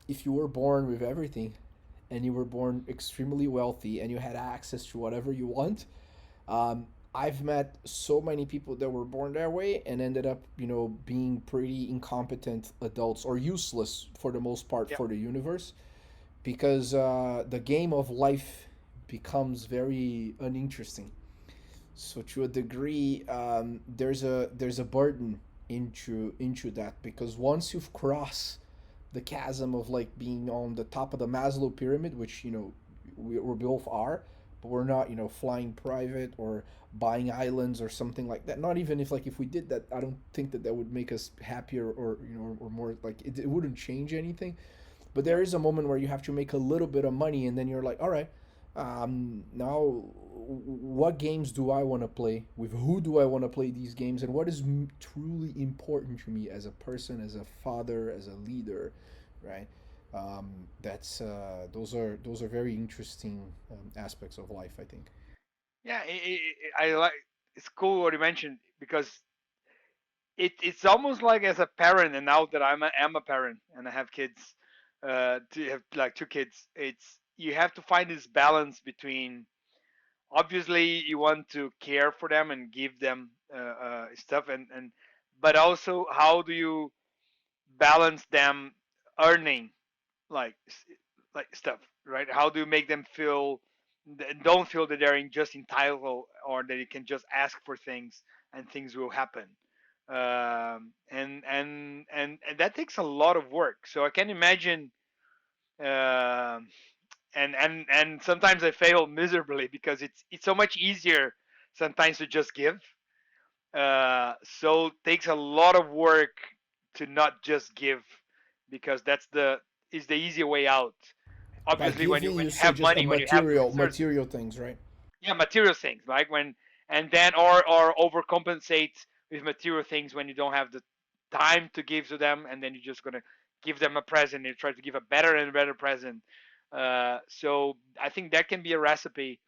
if you were born with everything and you were born extremely wealthy and you had access to whatever you want, I've met so many people that were born that way and ended up, being pretty incompetent adults or useless for the most part Yeah. for the universe because the game of life becomes very uninteresting. So to a degree, there's a burden into that because once you've crossed the chasm of like being on the top of the Maslow pyramid, which we both are, but we're not flying private or buying islands or something like that. Not even if we did that, I don't think that would make us happier or or more like it wouldn't change anything. But Yeah. there is a moment where you have to make a little bit of money, and then you're like, all right, now what games do I want to play? With who do I want to play these games? And what is truly important to me as a person, as a father, as a leader, right? That's those are very interesting aspects of life, I think. Yeah. I like. It's cool what you mentioned because it's almost like as a parent, and now that am a parent and I have kids, to have like two kids, it's you have to find this balance between obviously you want to care for them and give them stuff and but also how do you balance them earning like like stuff, right? How do you make them feel don't feel that they're just entitled or that you can just ask for things and things will happen. And that takes a lot of work, so I can imagine. um and sometimes I fail miserably because it's so much easier sometimes to just give. So it takes a lot of work to not just give because that's the is the easier way out. By Obviously, when you giving, you you say have just a money, when you have resources, material things, right? yeah, material things like when and then or overcompensate with material things when you don't have the time to give to them, and then you're just gonna give them a present. You try to give a better and better present. So I think that can be a recipe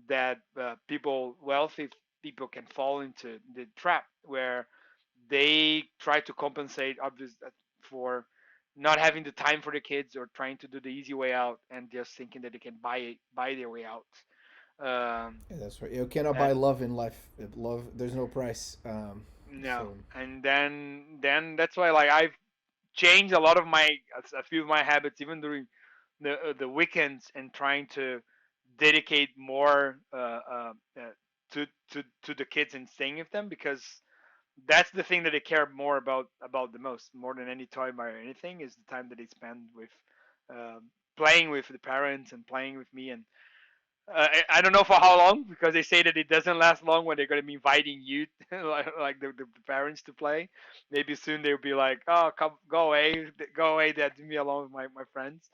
that wealthy people can fall into the trap where they try to compensate for not having the time for the kids or trying to do the easy way out and just thinking that they can buy their way out. um, Yeah, that's right. You cannot buy and love in life. Love, there's no price. no, So and then that's why like I've changed a lot of my a few of my habits even during the weekends and trying to dedicate more to the kids and staying with them because that's the thing that they care more about the most, more than any toy or anything, is the time that they spend with uh, playing with the parents and playing with me. And I don't know for how long because they say that it doesn't last long when they're going to be inviting you, like the parents to play. Maybe soon they'll be like, "Oh, come, go away, Dad, leave me alone with my friends."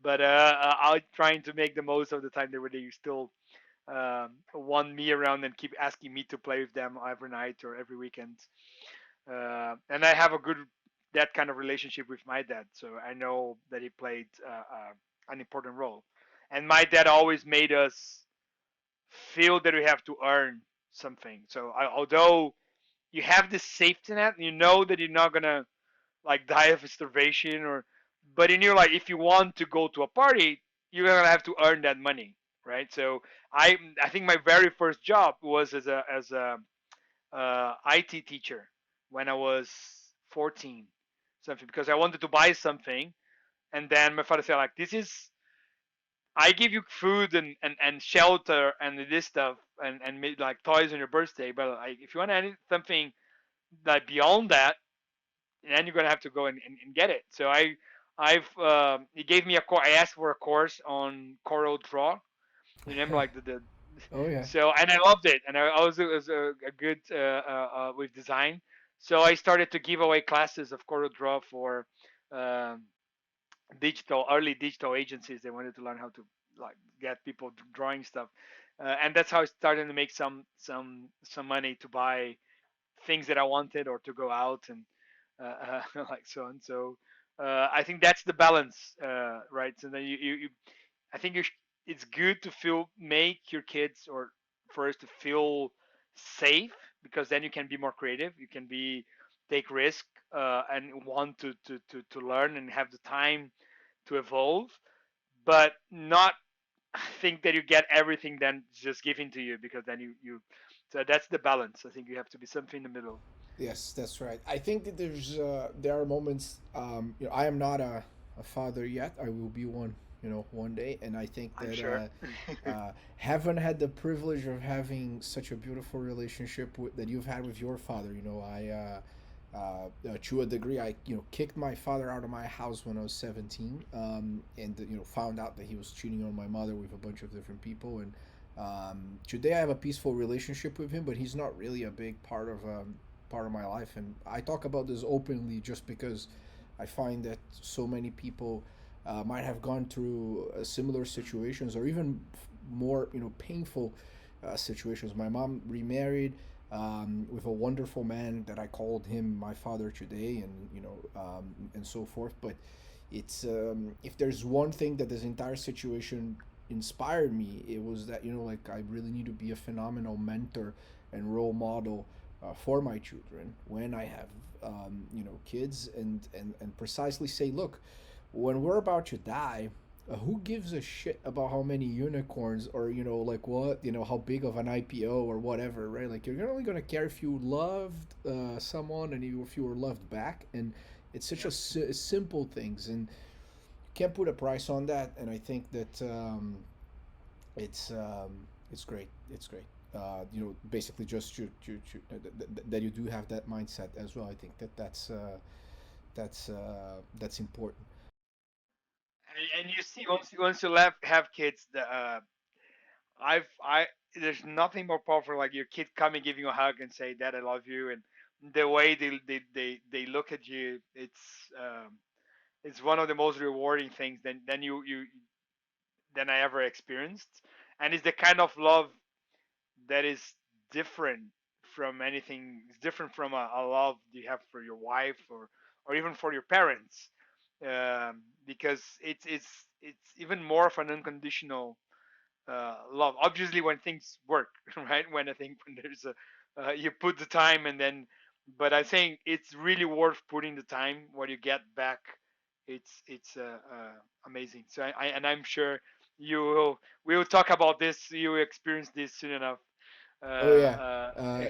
But I'm trying to make the most of the time that they still want me around and keep asking me to play with them every night or every weekend. And I have a good that kind of relationship with my dad, so I know that he played an important role. And my dad always made us feel that we have to earn something. So although you have this safety net, you know that you're not gonna like die of starvation or, but in your like if you want to go to a party, you're gonna have to earn that money, right? So I think my very first job was as a IT teacher when I was 14, something because I wanted to buy something, and then my father said like, "This is I give you food and shelter and this stuff and made like toys on your birthday, but like if you want something like beyond that, then you're gonna have to go and get it." So I've he gave me a course. I asked for a course on Corel Draw. You remember like the oh yeah. so and I loved it, and I also was a good with design. So I started to give away classes of Corel Draw for um, early digital agencies. They wanted to learn how to like get people drawing stuff, and that's how I started to make some money to buy things that I wanted or to go out and like so on. So I think that's the balance, right? So then you I think it's good to feel make your kids or first to feel safe because then you can be more creative. You can be take risk and want to learn and have the time to evolve, but not think that you get everything then just given to you, because then you so that's the balance. I think you have to be something in the middle. Yes, that's right. I think that there are moments. I am not a father yet. I will be one. One day, and I think I'm that sure. haven't had the privilege of having such a beautiful relationship that you've had with your father. To a degree, I kicked my father out of my house when I was 17, and found out that he was cheating on my mother with a bunch of different people. And today I have a peaceful relationship with him, but he's not really a big part of my life. And I talk about this openly just because I find that so many people might have gone through similar situations, or even more painful situations. My mom remarried with a wonderful man that I called him my father today, and and so forth. But it's if there's one thing that this entire situation inspired me, it was that like I really need to be a phenomenal mentor and role model for my children when I have kids, and precisely say, look, when we're about to die, who gives a shit about how many unicorns, or like what, how big of an IPO or whatever, right? Like, you're only gonna care if you loved someone, and if you were loved back. And it's such Yeah. simple things, and you can't put a price on that. And I think that it's great. It's great. Basically just that you do have that mindset as well. I think that that's important. And you see, once you have kids, I there's nothing more powerful like your kid coming, giving you a hug and say, "Dad, I love you," and the way they look at you, it's one of the most rewarding things than you than I ever experienced, and it's the kind of love that is different from anything. It's different from a love you have for your wife, or even for your parents, because it's even more of an unconditional love. Obviously, when things work, right? When I think when there's a you put the time, and then, but I think it's really worth putting the time. What you get back, it's amazing. So and I'm sure you will we will talk about this. You will experience this soon enough. Oh yeah. Uh,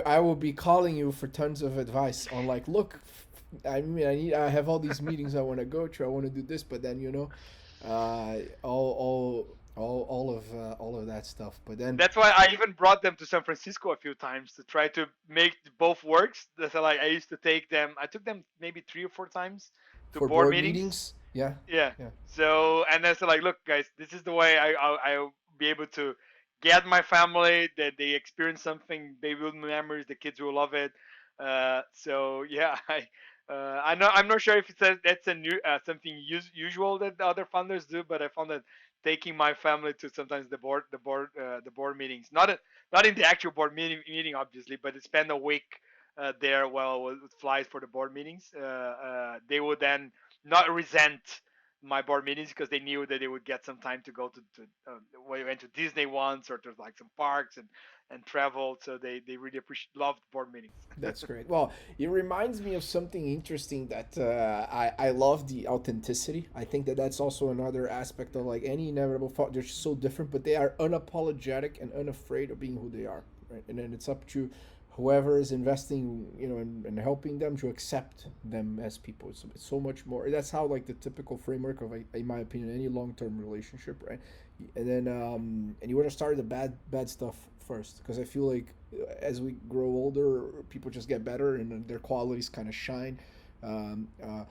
I will be calling you for tons of advice on, like, look, I have all these meetings I want to go to. I want to do this, but then all of that stuff. But then That's why I even brought them to San Francisco a few times to try to make both works. That's like I used to take them. I took them maybe 3 or 4 times to for board board meetings. meetings, yeah, Yeah. yeah, So and then so like, look, guys, this is the way I'll be able to get my family that they experience something. They will memories. The kids will love it. So yeah, I know I'm not sure if it's that's a new something usual that the other founders do, but I found that taking my family to sometimes the board meetings, not in the actual board meeting obviously, but to spend a week there while with flies for the board meetings. They would then not resent my board meetings because they knew that they would get some time to go we went to Disney once, or to like some parks and travel. So they really appreciate loved board meetings. that's great. Well, it reminds me of something interesting that I love the authenticity. I think that that's also another aspect of, like, any inevitable thought. They're so different, but they are unapologetic and unafraid of being who they are, right? And then it's up to whoever is investing, in helping them, to accept them as people. It's so much more. That's how, like, the typical framework of, in my opinion, any long term relationship, right? And then and you want to start the bad stuff first, because I feel like as we grow older, people just get better and their qualities kind of shine. Um, uh,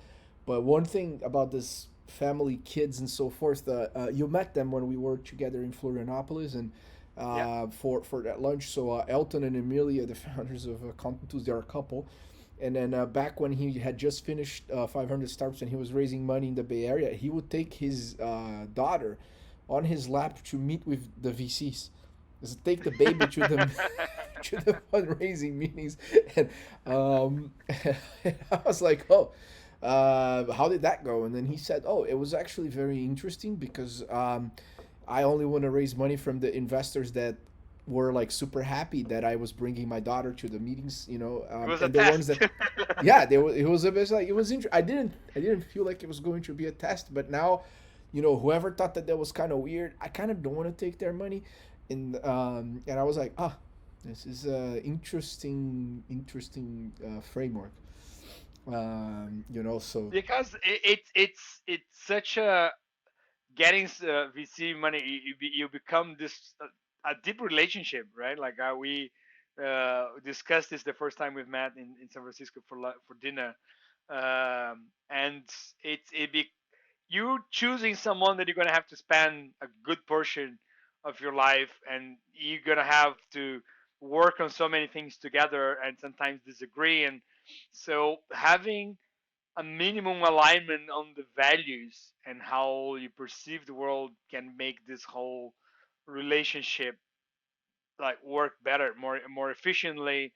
but one thing about this family, kids, and so forth, you met them when we were together in Florianopolis, and Yeah. for that lunch. So Elton and Emilia, the founders of Contentus, they're a couple. And then back when he had just finished 500 Startups and he was raising money in the Bay Area, he would take his daughter on his lap to meet with the VCs. Just take the baby to the to the fundraising meetings, and I was like, oh, how did that go? And then he said, oh, it was actually very interesting because I only want to raise money from the investors that were like super happy that I was bringing my daughter to the meetings, It was a and the ones test. that, yeah, it was a bit like it was. I didn't feel like it was going to be a test, but now, whoever thought that was kind of weird, I kind of don't want to take their money, and I was like, this is a interesting framework, so Because it's such a getting VC money. You become this a deep relationship, right? Like we discussed this the first time we've met in San Francisco for dinner, and it be you choosing someone that you're gonna have to spend a good portion of your life, and you're gonna have to work on so many things together, and sometimes disagree, and so having a minimum alignment on the values and how you perceive the world can make this whole relationship like work better, more efficiently.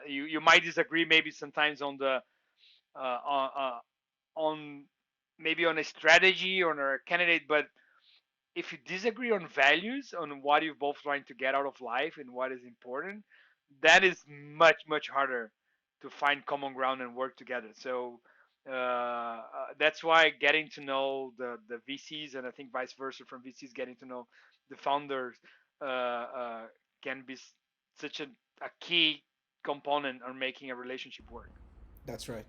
You might disagree maybe sometimes on the uh, on, uh, on maybe on a strategy or on a candidate, but if you disagree on values, on what you're both trying to get out of life and what is important, that is much harder to find common ground and work together. So that's why getting to know the VCs, and I think vice versa from VCs getting to know the founders uh, can be such a key component on making a relationship work. that's right.